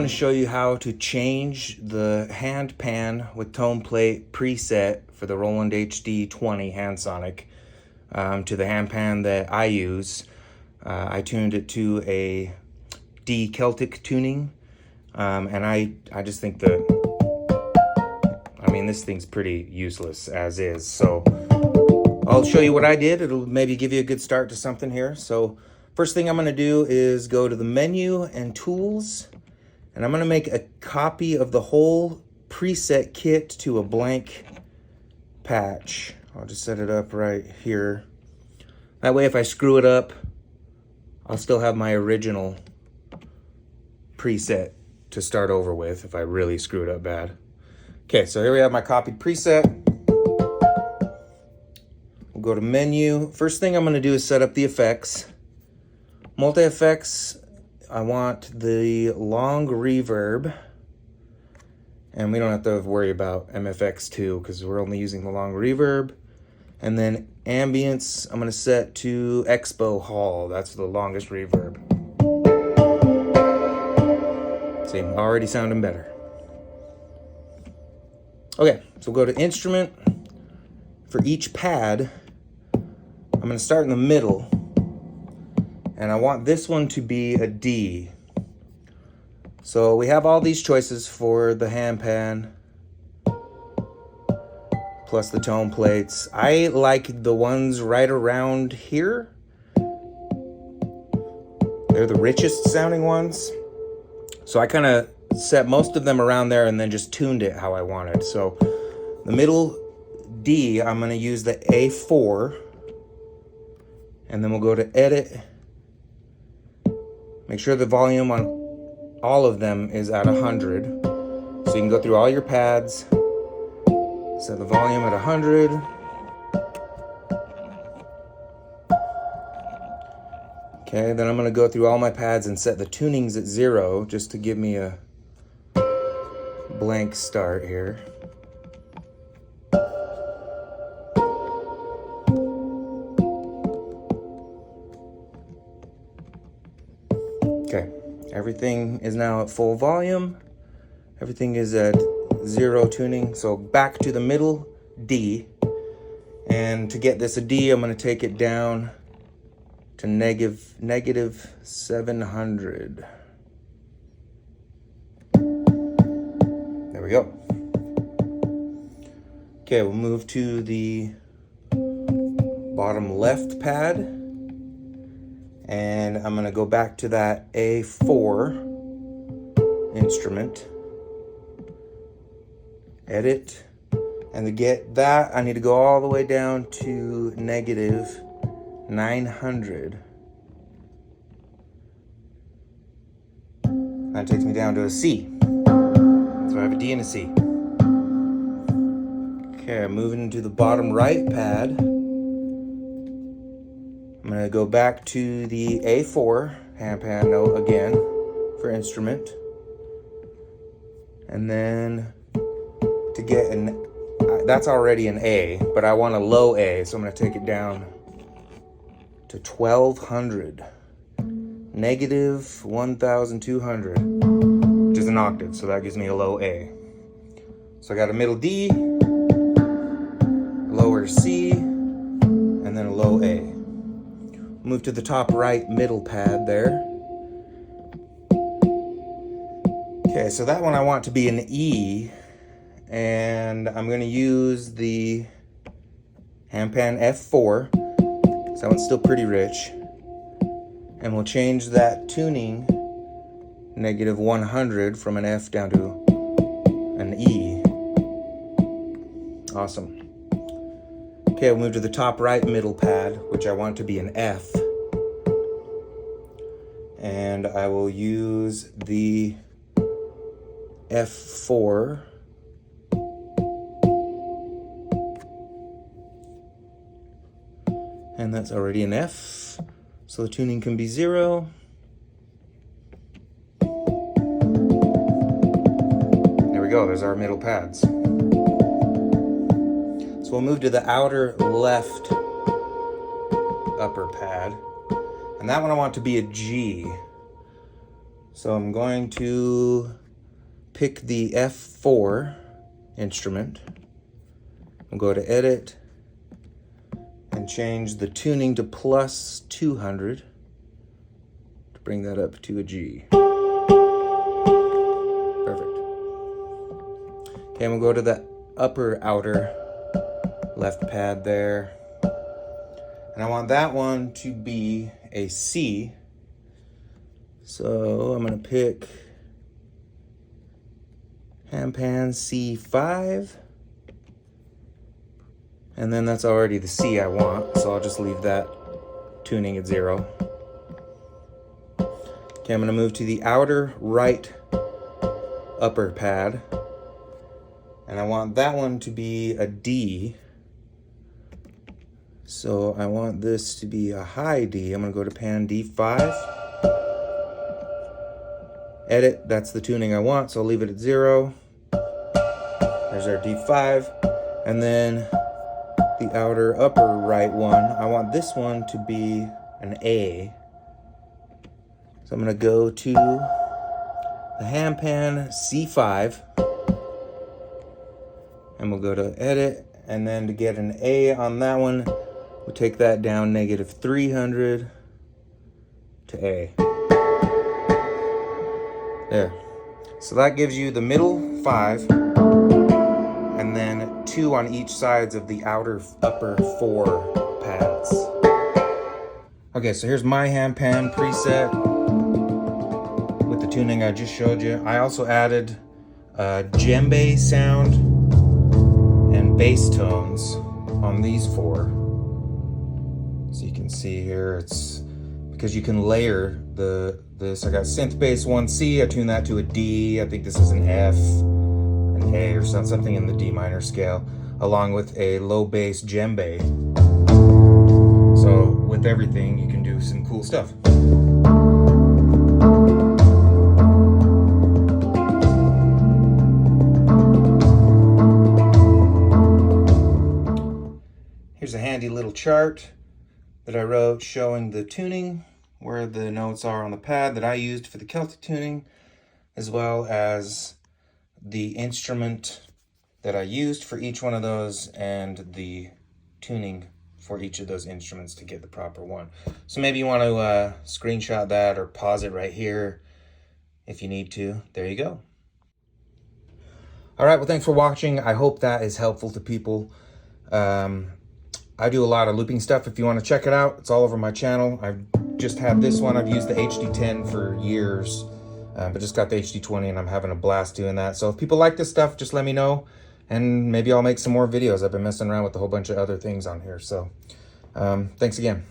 to show you how to change the Handpan with tone plate preset for the Roland HD-20 Handsonic to the handpan that I use. I tuned it to a D Celtic tuning, and I just think this thing's pretty useless as is. So I'll show you what I did. It'll maybe give you a good start to something here. So first thing I'm going to do is go to the menu and tools, and I'm going to make a copy of the whole preset kit to a blank patch. I'll just set it up right here. That way if I screw it up, I'll still have my original preset to start over with if I really screw it up bad. Okay, so here we have my copied preset. We'll go to menu. First thing I'm going to do is set up the effects. Multi-effects, I want the long reverb. And we don't have to worry about MFX2 because we're only using the long reverb. And then ambience, I'm going to set to Expo Hall. That's the longest reverb. See, already sounding better. Okay, so we'll go to instrument. For each pad, I'm going to start in the middle. And I want this one to be a D. So we have all these choices for the handpan, plus the tone plates. I like the ones right around here. They're the richest sounding ones. So I kind of set most of them around there and then just tuned it how I wanted. So the middle D, I'm going to use the A4. And then we'll go to edit. Make sure the volume on all of them is at 100. So you can go through all your pads, set the volume at 100. Okay, then I'm going to go through all my pads and set the tunings at 0 just to give me a blank start here. Okay, everything is now at full volume. Everything is at 0 tuning. So back to the middle D. And to get this a D, I'm going to take it down to negative 700. There we go. Okay, we'll move to the bottom left pad. And I'm gonna go back to that A4 instrument. Edit. And to get that, I need to go all the way down to negative 900. That takes me down to a C. So I have a D and a C. Okay, I'm moving into the bottom right pad. I'm going to go back to the A4 handpan note again for instrument. And then to get that's already an A, but I want a low A, so I'm going to take it down to 1200. Negative 1200, which is an octave, so that gives me a low A. So I got a middle D, lower C, and then a low A. Move to the top right middle pad there. Okay, so that one I want to be an E, and I'm going to use the handpan F4, so that one's still pretty rich. And we'll change that tuning negative 100 from an F down to an E. Awesome. Okay, we'll move to the top right middle pad, which I want to be an F. And I will use the F4. And that's already an F. So the tuning can be 0. There we go, there's our middle pads. So we'll move to the outer left upper pad. And that one I want to be a G. So I'm going to pick the F4 instrument. I'll go to Edit and change the tuning to plus 200 to bring that up to a G. Perfect. Okay, I'm gonna go to the upper outer left pad there. And I want that one to be a C. So I'm gonna pick Handpan C5. And then that's already the C I want, so I'll just leave that tuning at 0. Okay, I'm gonna move to the outer right upper pad. And I want that one to be a D. So I want this to be a high D. I'm gonna go to pan D5. Edit, that's the tuning I want, so I'll leave it at 0. There's our D5. And then the outer upper right one, I want this one to be an A. So I'm gonna go to the Handpan C5. And we'll go to Edit, and then to get an A on that one, we'll take that down -300 to A. There. So that gives you the middle 5, and then 2 on each sides of the outer upper 4 pads. Okay, so here's my Handpan preset with the tuning I just showed you. I also added djembe sound and bass tones on these 4. So you can see here, it's because you can layer this. I got synth bass 1C, I tuned that to a D. I think this is an F, an A, or something in the D minor scale, along with a low bass djembe. So with everything, you can do some cool stuff. Here's a handy little chart that I wrote showing the tuning, where the notes are on the pad that I used for the Celtic tuning, as well as the instrument that I used for each one of those and the tuning for each of those instruments to get the proper one. So maybe you want to screenshot that or pause it right here if you need to. There you go. All right, well, thanks for watching. I hope that is helpful to people. I do a lot of looping stuff. If you want to check it out, it's all over my channel. I've just had this one. I've used the HD10 for years, but just got the HD20 and I'm having a blast doing that. So if people like this stuff, just let me know and maybe I'll make some more videos. I've been messing around with a whole bunch of other things on here. So thanks again.